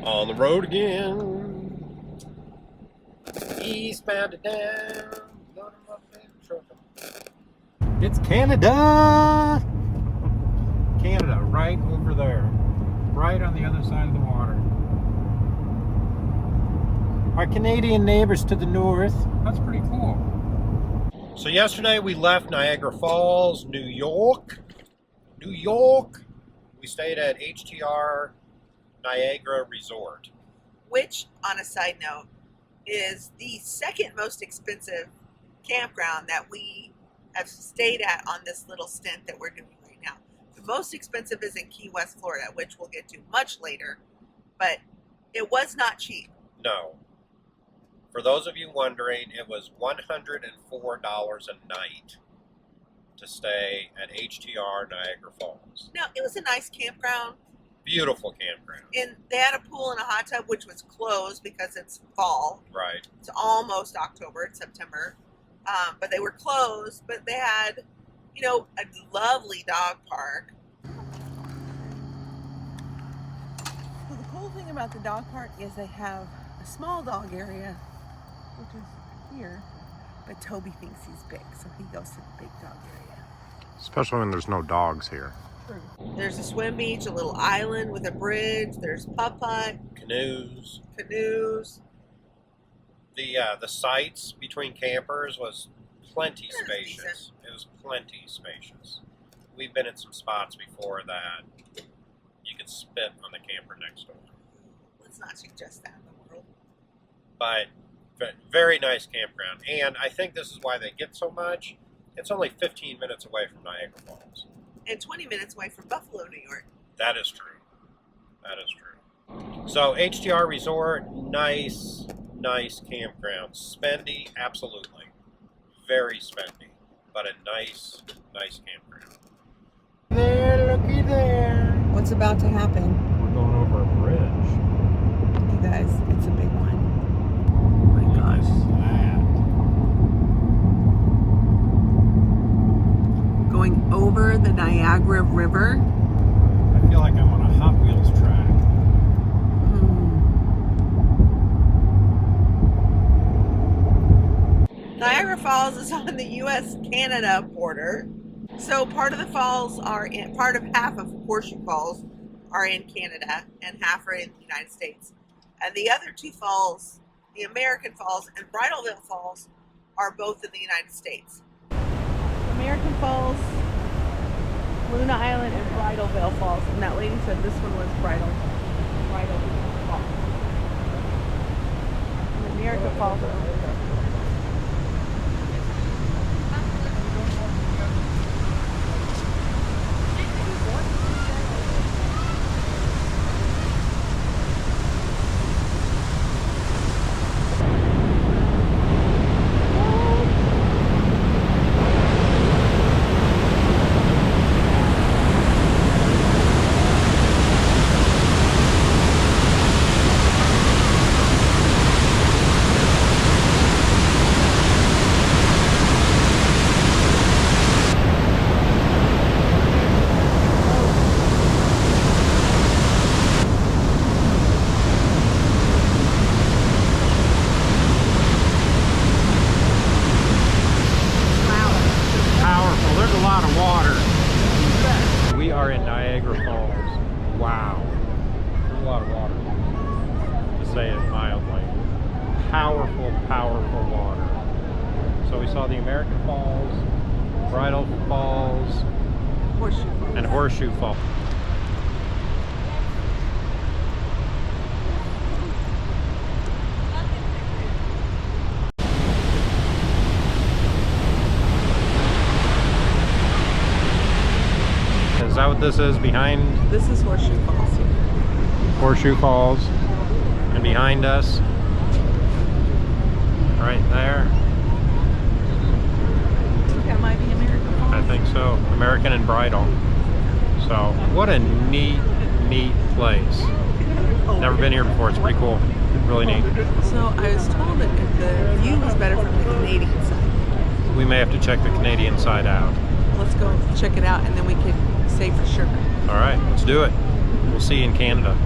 On the road again. Eastbound and down. Loading my big truck. It's Canada! Canada, right over there. Right on the other side of the water. Our Canadian neighbors to the north. That's pretty cool. So yesterday we left Niagara Falls, New York. New York. We stayed at HTR Niagara Resort. Which, on a side note, is the second most expensive campground that we have stayed at on this little stint that we're doing right now. The most expensive is in Key West, Florida, which we'll get to much later, but it was not cheap. No. For those of you wondering, it was $104 a night to stay at HTR Niagara Falls. No, it was a nice campground. Beautiful campground. And they had a pool and a hot tub, which was closed because it's fall. Right. It's almost October, it's September. But they were closed, but they had, you know, a lovely dog park. So the cool thing about the dog park is they have a small dog area, which is here, but Toby thinks he's big, so he goes to the big dog area. Especially when there's no dogs here. There's a swim beach, a little island with a bridge. There's putt-putt. Canoes. The sites between campers was plenty spacious. It was plenty spacious. We've been in some spots before that you could spit on the camper next door. Let's not suggest that in the world. But very nice campground. And I think this is why they get so much. It's only 15 minutes away from Niagara Falls. And 20 minutes away from Buffalo, New York. That is true. That is true. So HTR Resort, nice campground. Spendy, absolutely. Very spendy. But a nice campground. There, looky there. What's about to happen? We're going over a bridge. You guys, it's a big one. Oh my gosh. Going over the Niagara River. I feel like I'm on a Hot Wheels track. Niagara Falls is on the U.S.-Canada border. So part of the falls are in, part of half of Horseshoe Falls are in Canada and half are in the United States. And the other two falls, the American Falls and Bridalveil Falls, are both in the United States. American Falls, Luna Island, and Bridalveil Falls. And that lady said this one was Bridalveil Falls. And American Falls are over there. Powerful water. So we saw the American Falls, Bridal Falls, and Horseshoe Falls. Is that what this is behind? This is Horseshoe Falls. Horseshoe Falls. And behind us, right there. I think that might be American Falls. I think so. American and Bridal. So, what a neat place. Never been here before. It's pretty cool. Really neat. So, I was told that the view was better from the Canadian side. We may have to check the Canadian side out. Let's go check it out and then we can say for sure. All right, let's do it. We'll see you in Canada.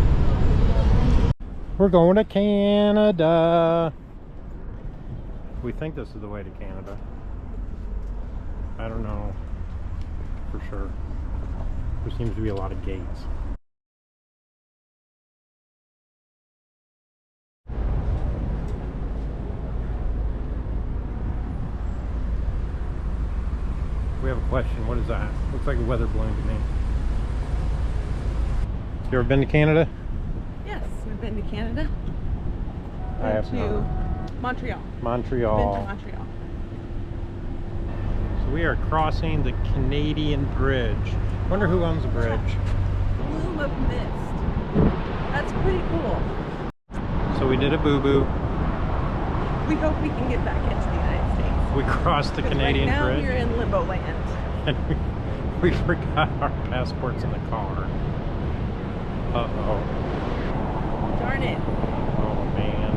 We're going to Canada. We think this is the way to Canada. I don't know for sure. There seems to be a lot of gates. We have a question. What is that? Looks like a weather balloon to me. You ever been to Canada? Yes, we've been to Canada. I have to Montreal. Montreal. We've been to Montreal. So we are crossing the Canadian Bridge. Wonder who owns the bridge. Bloom of Mist. That's pretty cool. So we did a boo-boo. We hope we can get back into the United States. We crossed the Canadian right now Bridge. We're in limbo land. And we forgot our passports in the car. Uh-oh. Darn it. Oh, man.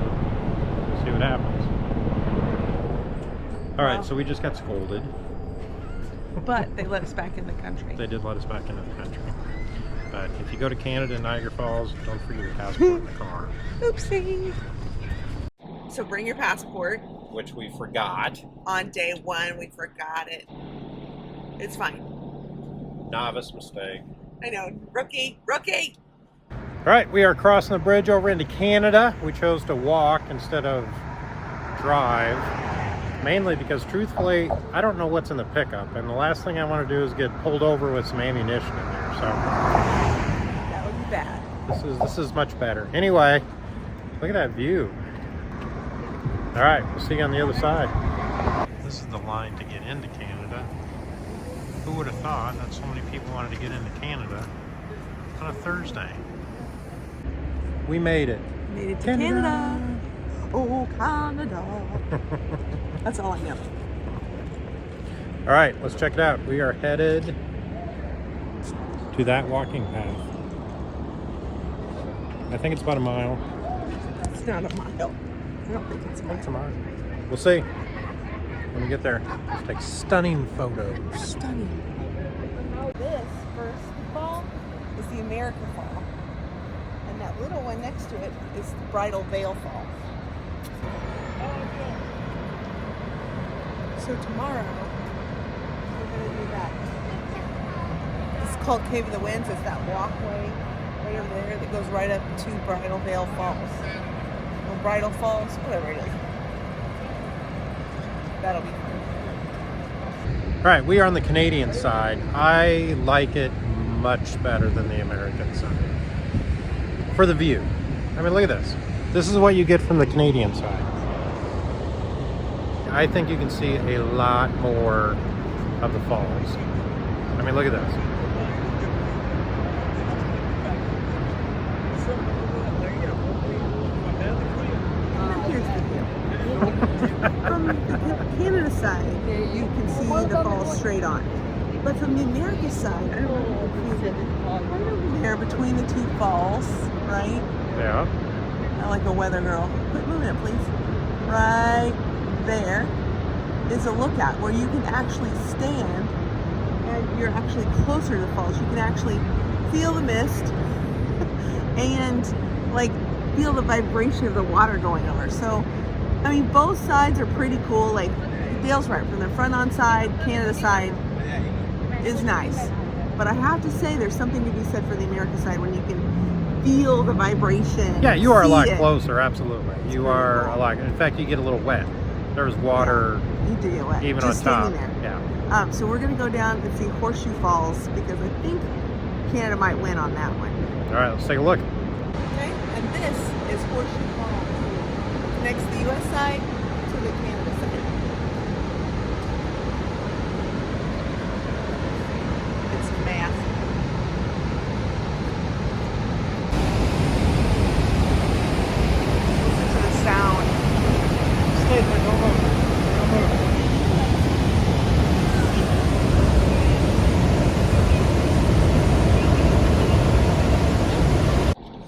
We'll see what happens. All right, so we just got scolded. But they let us back in the country. They did let us back into the country. But if you go to Canada and Niagara Falls, don't forget your passport in the car. Oopsie. So bring your passport. Which we forgot. On day one, we forgot it. It's fine. Novice mistake. I know. Rookie. All right, we are crossing the bridge over into Canada. We chose to walk instead of drive. Mainly because, truthfully, I don't know what's in the pickup. And the last thing I want to do is get pulled over with some ammunition in there. So That would be bad. this is much better. Anyway, look at that view. All right, we'll see you on the other side. This is the line to get into Canada. Who would have thought that so many people wanted to get into Canada on a Thursday? We made it. Made it to Canada. Oh, Canada. That's all I know. All right, let's check it out. We are headed to that walking path. I think it's about a mile. It's not a mile. I don't think it's a mile. It's a mile. We'll see when we get there. Let's take stunning photos. Stunning. This first fall is the America Fall. And that little one next to it is the Bridal Veil Fall. So tomorrow, we're going to do that. It's called Caveofthewinds. It's that walkway right over there that goes right up to Bridal Veil Falls. Or Bridal Falls, whatever it is. That'll be fun. All right, we are on the Canadian side. I like it much better than the American side. For the view. I mean, look at this. This is what you get from the Canadian side. I think you can see a lot more of the falls. I mean, look at this. Here's the view. From the Canada side, you can see the falls straight on. But from the America side, right over there between the two falls, right? Yeah. I like a weather girl. Quit moving it, please. Right there is a lookout where you can actually stand and you're actually closer to the falls. You can actually feel the mist and like feel the vibration of the water going over. So, I mean, both sides are pretty cool. Like, Dale's right. From the front on side, Canada side is nice. But I have to say there's something to be said for the America side when you can feel the vibration. Yeah, you are a lot see it. closer, absolutely. You are a lot. In fact, you get a little wet. There's water You do get wet. even Just on top. standing there. Yeah. So we're going to go down and see Horseshoe Falls because I think Canada might win on that one. All right, let's take a look. Okay, and this is Horseshoe Falls. Connects the U.S. side to the Canada side. It's massive. Listen to the sound. Stay there, don't move. Don't move.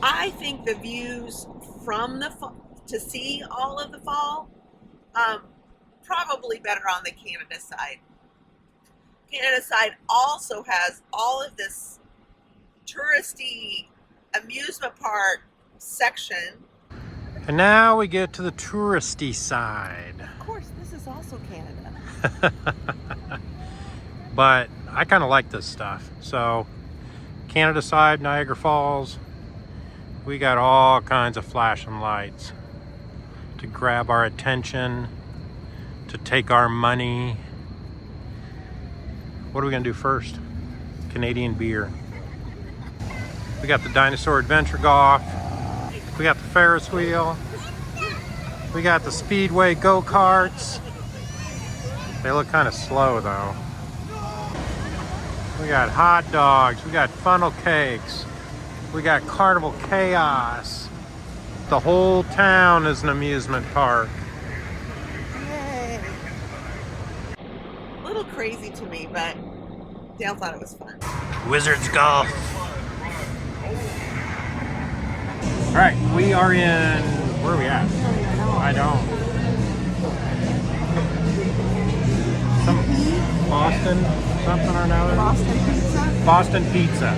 I think the views from the to see all of the fall, probably better on the Canada side. Canada side also has all of this touristy amusement park section. And now we get to the touristy side. Of course, this is also Canada. But I kind of like this stuff. So, Canada side, Niagara Falls, we got all kinds of flashing lights to grab our attention, to take our money. What are we gonna do first? Canadian beer. We got the dinosaur adventure golf. We got the Ferris wheel. We got the speedway go-karts. They look kind of slow though. We got hot dogs. We got funnel cakes. We got carnival chaos. The whole town is an amusement park. Yay! A little crazy to me, but Dale thought it was fun. Wizards golf. All right, we are in, where are we at? I don't. Some Boston, something or another. Boston pizza. Boston Pizza.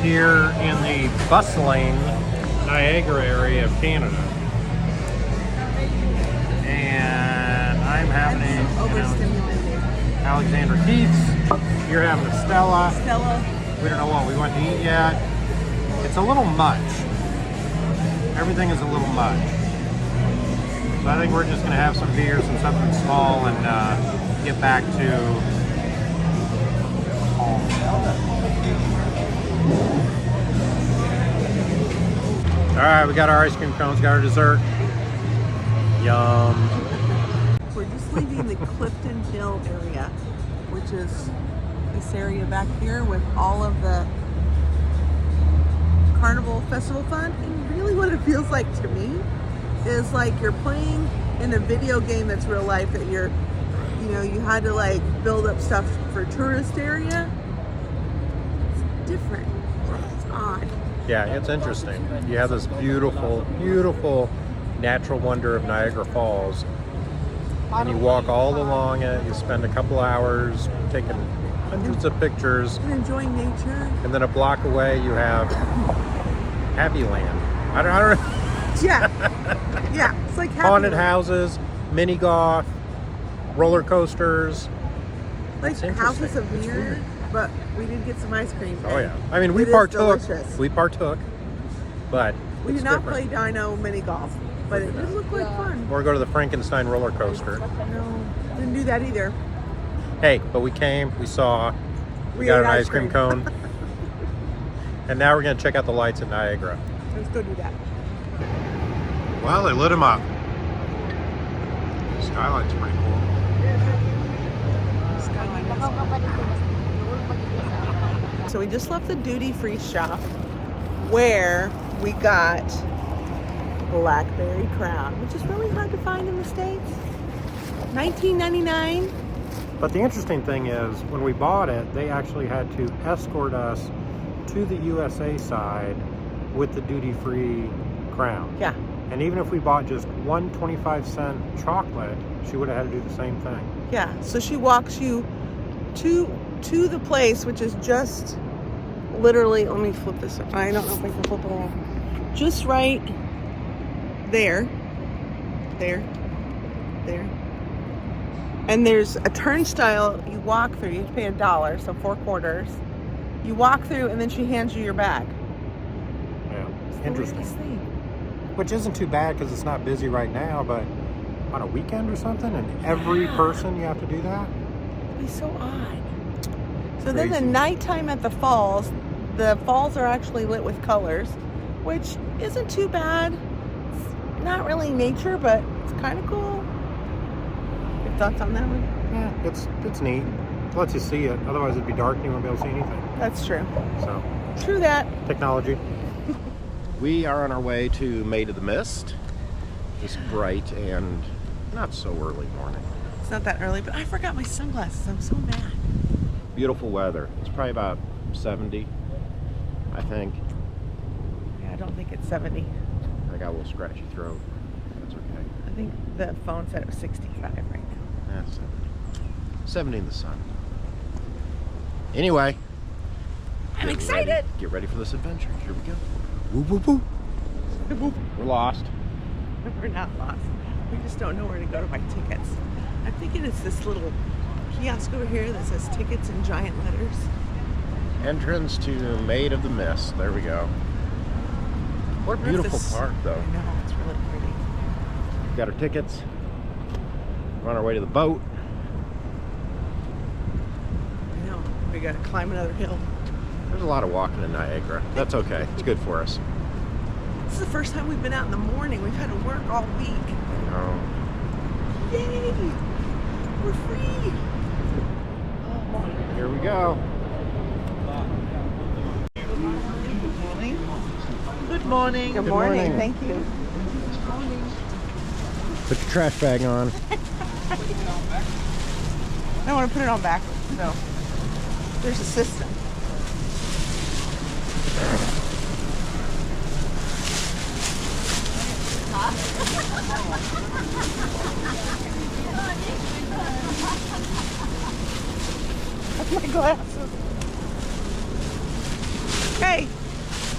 Here in the bustling Niagara area of Canada. And I'm having a Overstimulated. Alexander Keith's. You're having a Stella. Stella. We don't know what we went to eat yet. It's a little much. Everything is a little much. So I think we're just gonna have some beers and something small and get back to home. All right, we got our ice cream cones, got our dessert. Yum. We're just leaving the Clifton Hill area, which is this area back here with all of the carnival festival fun. And really what it feels like to me is like you're playing in a video game that's real life, that you're, you know, you had to like build up stuff for tourist area. It's different. It's odd. Yeah, it's interesting. You have this beautiful, beautiful natural wonder of Niagara Falls, and you walk all along it. You spend a couple hours taking hundreds of pictures, And enjoying nature. and then a block away you have Happy Land. I don't know. Yeah. Yeah. It's like Haunted Happy- houses, mini golf, roller coasters. like It's interesting. houses of It's beer, weird. but we did get some ice cream. Oh yeah. I mean, we It is partook. delicious. We partook, but We it's did not different. play Dino mini golf, but it did look like fun. Or go to the Frankenstein roller coaster. No, didn't do that either. Hey, but we came, we saw, we We got ate an ice ice cream cream. cone, and now we're gonna check out the lights at Niagara. Let's go do that. Well, they lit them up. Skyline's pretty cool. So we just left the duty-free shop where we got Blackberry Crown, which is really hard to find in the States. $19.99. But the interesting thing is, when we bought it, they actually had to escort us to the USA side with the duty-free crown. Yeah. And even if we bought just one 25-cent chocolate, she would have had to do the same thing. Yeah, so she walks you to the place, which is just literally, let me flip this. I don't know if I can flip it around. Just right there. And there's a turnstile you walk through. You have to pay $1, so 4 quarters. You walk through, and then she hands you your bag. Yeah, It's the interesting. weirdest thing. Which isn't too bad because it's not busy right now, but on a weekend or something, and every person you have to do that? It'd be so odd. So then the Crazy. nighttime at the falls are actually lit with colors, which isn't too bad. It's not really nature, but it's kind of cool. Your thoughts on that one? Yeah, it's neat. It lets you see it. Otherwise it'd be dark and you wouldn't be able to see anything. That's true. So, True that. technology. We are on our way to Maid of the Mist this bright and not so early morning. It's not that early, but I forgot my sunglasses. I'm so mad. Beautiful weather. It's probably about 70, I think. Yeah, I don't think it's 70. I got a little scratchy throat. That's okay. I think the phone said it was 65 right now. That's 70. 70 in the sun. Anyway. I'm get excited. ready- Get ready for this adventure. Here we go. Woo, woo, woo. We're lost. We're not lost. We just don't know where to go to buy tickets. I'm thinking it's this little kiosk over here that says tickets in giant letters. Entrance to Maid of the Mist. There we go. What a beautiful park, though. I know, it's really pretty. Got our tickets. We're on our way to the boat. I know. We gotta climb another hill. There's a lot of walking in Niagara. That's okay. It's good for us. This is the first time we've been out in the morning. We've had to work all week. Oh. Yay! We're free! Here we go. Good morning. Good morning. Good morning. Thank you. Put your trash bag on. I don't want to put it on backwards, so there's a system. That's my glasses. Hey,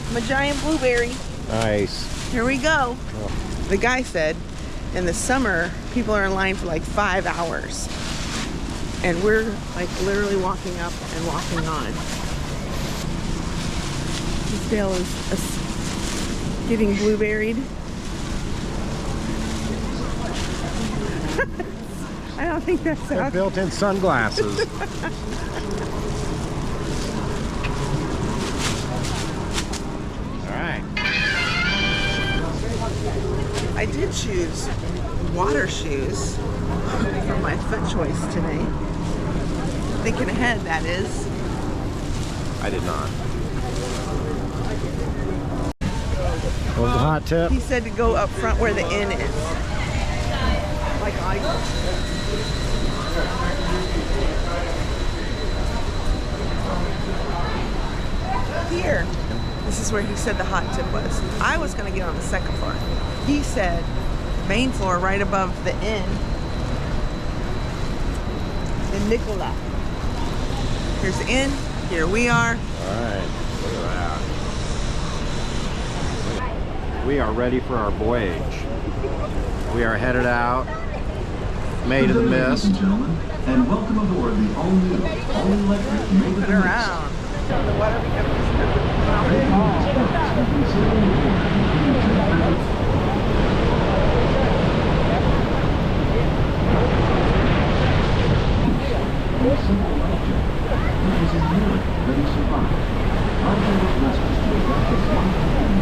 I'm a giant blueberry. Nice. Here we go. The guy said in the summer, people are in line for like 5 hours. And we're like literally walking up and walking on. This Dale is getting blueberried. I don't think that's They're how. built-in sunglasses. All right. I did choose water shoes for my foot choice today. Thinking ahead, that is. I did not. What was the hot tip? He said to go up front where the inn is. Like I. Here. This is where he said the hot tip was. I was going to get on the second floor. He said main floor right above the inn in Nicola. Here's the inn. Here we are. All right. Look at that. We are ready for our voyage. We are headed out. Maid of the Mist. Ladies and gentlemen, and welcome aboard the all-new, all-electric Maid of the Put Mist. around. The water becomes Simple object, which is a miracle that he survived. Our pilot rescues to adapt his life and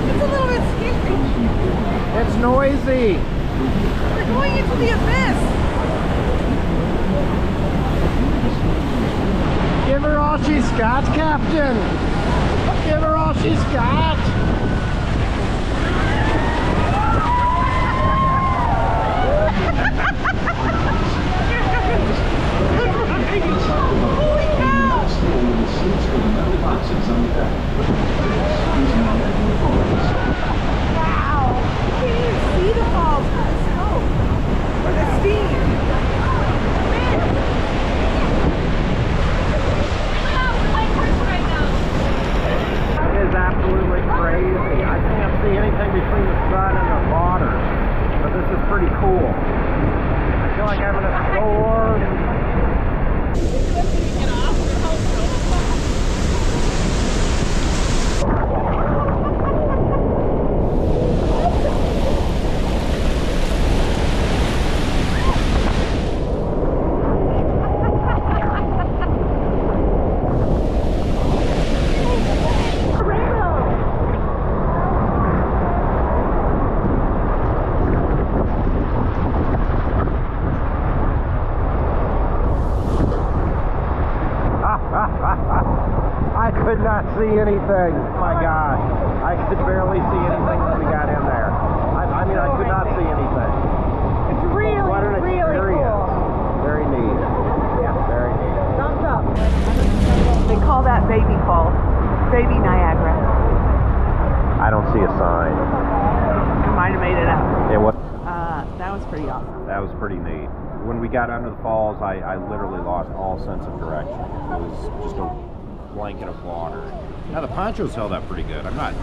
It's a little bit scary. It's noisy. We're going into the abyss. Give her all she's got, Captain. Give her all she's got. Holy cow! Wow! You can't even see the falls from the smoke or the steam. It is absolutely crazy. I can't see anything between the sun and the water, but this is pretty cool. I feel like I'm in a storm. I could not see anything. My God. I could barely see anything when we got in there. I mean, I could not see anything. It's really, What an really experience. cool. Very neat. Yeah, very neat. Thumbs up. They call that Baby Falls. Baby Niagara. I don't see a sign. I might have made it up. It was, That was pretty awesome. that was pretty neat. When we got under the falls, I literally lost all sense of direction. It was just a blanket of water. Now the ponchos held up pretty good. I'm not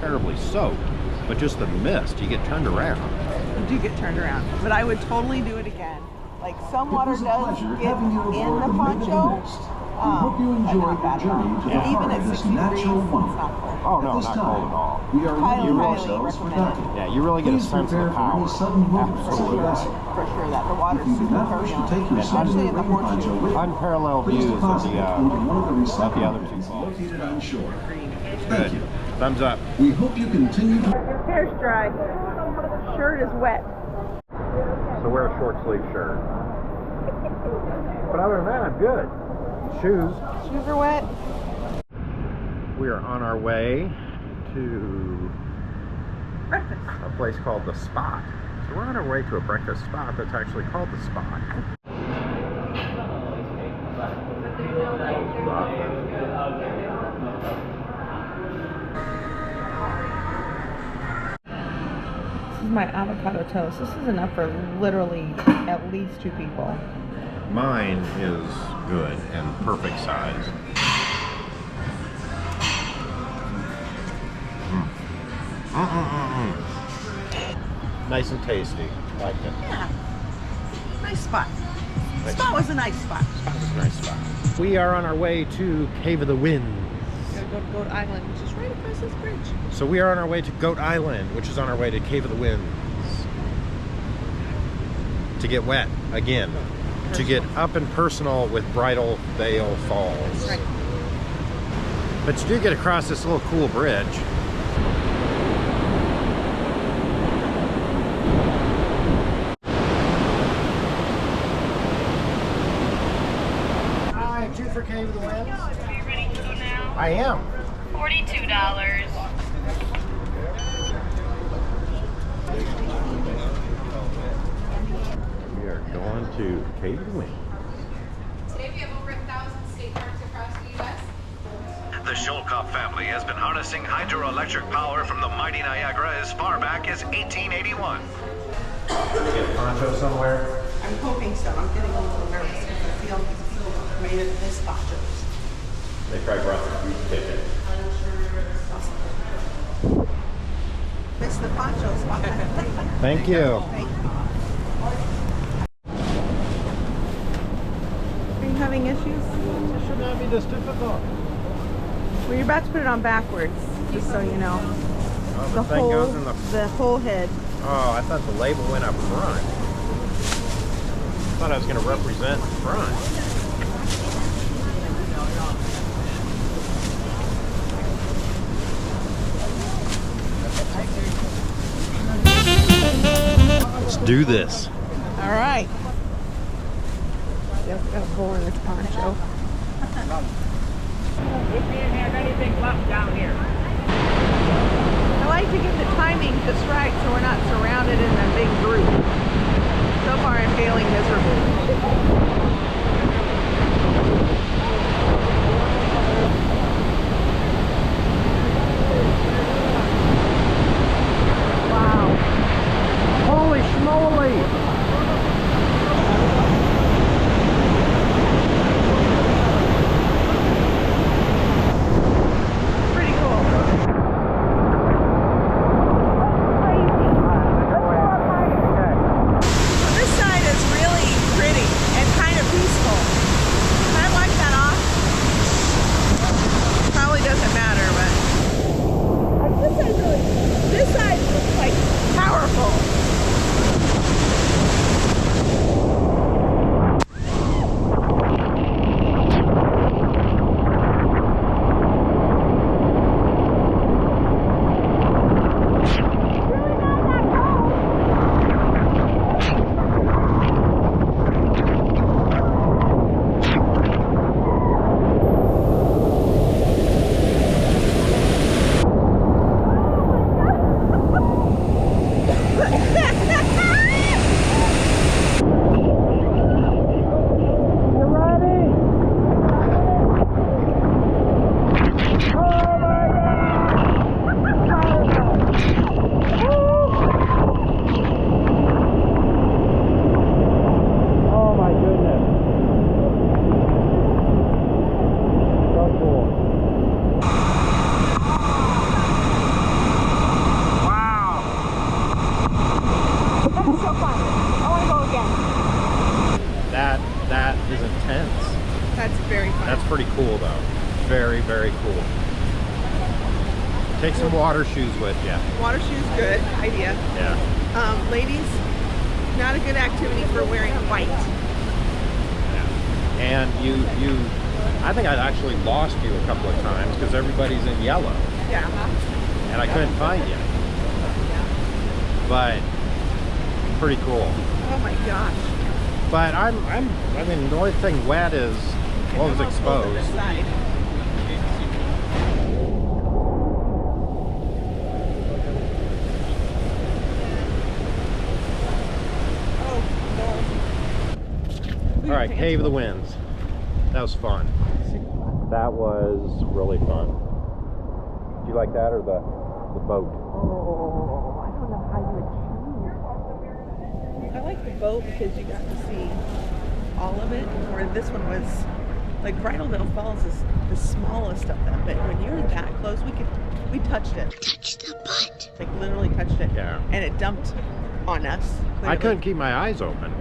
terribly soaked, but just the mist, you get turned around. You do get turned around, but I would totally do it again. Like some water does get in the poncho. Hope you enjoyed your journey to the Even heart at of this 60 degrees, natural it's wonder. not cold. Oh no, At this not cold at all. We are Highly, ready highly ourselves for recommend docking. Yeah, you really get a Please sense of prepare the for any power. sudden movements of Absolutely. the vessel. For sure that the water's If you do super not wish to take turbulent, your especially in the submarine poncho horseshoe. with you, Unparalleled please views of deposit the it into one of the other receptacles two falls. located on shore. Good. Thank you. Thumbs up. We hope you continue to... Your hair's dry. Shirt is wet. So wear a short sleeve shirt. But other than that, I'm good. Shoes. Shoes are wet. We are on our way to Breakfast. a place called The Spot. So we're on our way to a breakfast spot that's actually called The Spot. This is my avocado toast. This is enough for literally at least 2 people. Mine is good and perfect size. Nice and tasty. Like it. Yeah. Nice spot. Nice Spot was a nice spot. That was a nice spot. We are on our way to Cave of the Winds. Gotta go to Goat Island, which is right across this bridge. So we are on our way to Goat Island, which is on our way to Cave of the Winds. To get wet again. To get up and personal with Bridal Veil Falls. Right. But you do get across this little cool bridge. Hi, 2 for Cave of the Winds. Are you ready to go now? I am. $42. We are going to Cave of the Winds. Today we have over 1,000 state parks across the U.S. The Sholkoff family has been harnessing hydroelectric power from the mighty Niagara as far back as 1881. Get a poncho somewhere. I'm hoping so. I'm getting a little nervous because I feel these people made it this ponchos. They probably brought the food ticket. Miss the poncho spot. Thank you. Thank you. Are you having issues? It should not be this difficult. Well, you're about to put it on backwards, just so you know. Oh, The thing goes in the whole head. Oh, I thought the label went up front. I thought I was going to represent the front. Let's do this. All right. Jeff's got a hole in his poncho. We can't have anything left down here. I like to get the timing just right so we're not surrounded in a big group. So far I'm failing miserably. Wow. Holy schmoly! Pretty cool. This side is really pretty and very cool. Take some water shoes with you. Water shoes, good idea. Yeah. Ladies, not a good activity for wearing white. Yeah. And I think I actually lost you a couple of times because everybody's in yellow. Yeah. And I couldn't find you. But pretty cool. Oh my gosh. But I mean, the only thing wet is what was exposed. All right, Cave of the Winds. That was fun. That was really fun. Did you like that or the boat? Oh, I don't know how you would choose. I like the boat because you got to see all of it, where this one was, like Bridalveil Falls is the smallest of them, but when you're that close, we touched it. Touch the butt. Like literally touched it. Yeah. And it dumped on us. Clearly. I couldn't keep my eyes open.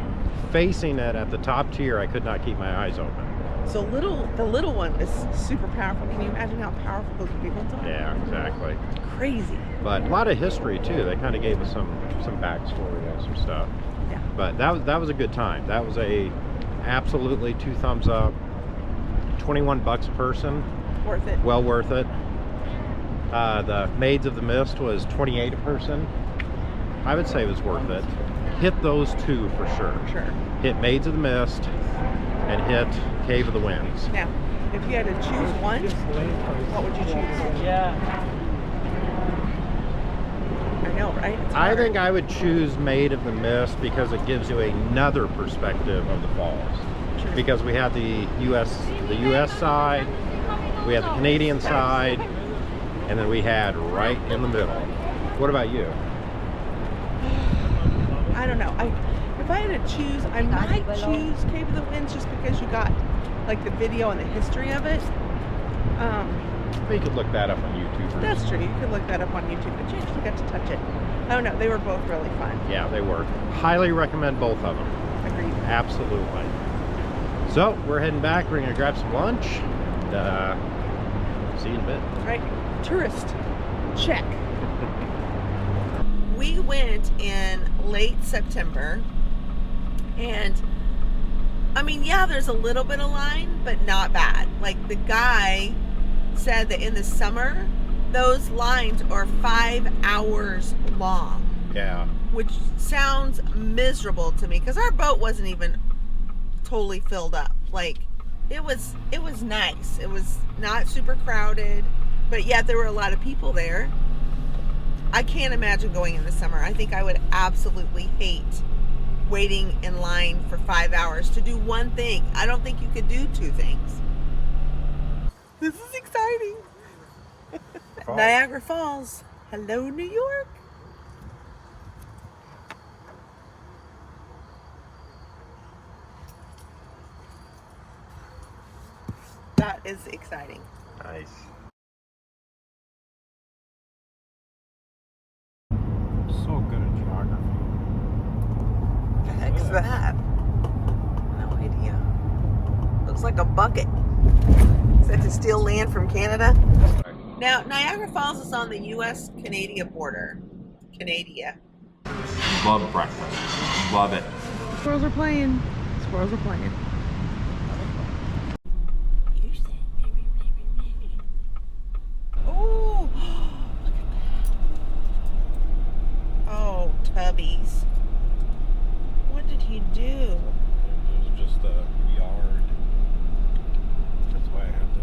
Facing it at the top tier, I could not keep my eyes open. So the little one is super powerful. Can you imagine how powerful those big ones are? Yeah, exactly. Crazy. But a lot of history too. They kind of gave us some backstory and some stuff. Yeah. But that was a good time. That was a absolutely 2 thumbs up. $21 a person. Worth it. Well worth it. The Maids of the Mist was $28 a person. I would say it was worth it. Hit those two for sure. Sure. Hit Maids of the Mist and hit Cave of the Winds. Now, if you had to choose one, what would you choose? Yeah. I know, right? It's I hard. think I would choose Maid of the Mist because it gives you another perspective of the falls. Sure. Because we have the US side, we have the Canadian side, and then we had right in the middle. What about you? I don't know. If I had to choose, I might choose Cave of the Winds just because you got like the video and the history of it. You could look that up on YouTube. That's true. You could look that up on YouTube, but you actually got to touch it. I don't know. They were both really fun. Yeah, they were. Highly recommend both of them. Agreed. Absolutely. So we're heading back. We're gonna grab some lunch. See you in a bit. All right. Tourist. Check. We went in late September, and I mean, yeah, there's a little bit of line, but not bad. Like the guy said that in the summer, those lines are 5 hours long. Yeah. Which sounds miserable to me because our boat wasn't even totally filled up. Like it was nice. It was not super crowded, but yet there were a lot of people there. I can't imagine going in the summer. I think I would absolutely hate waiting in line for 5 hours to do one thing. I don't think you could do 2 things. This is exciting. Niagara Falls. Hello, New York. That is exciting. Nice. So good at geography. What the heck's that? No idea. Looks like a bucket. Is that to steal land from Canada? Now, Niagara Falls is on the U.S.-Canada border. Canada. Love breakfast. Love it. Squirrels are playing. Squirrels are playing. Oh, look at that. Oh, Tubbies. What did he do? It was just a yard. That's why I had to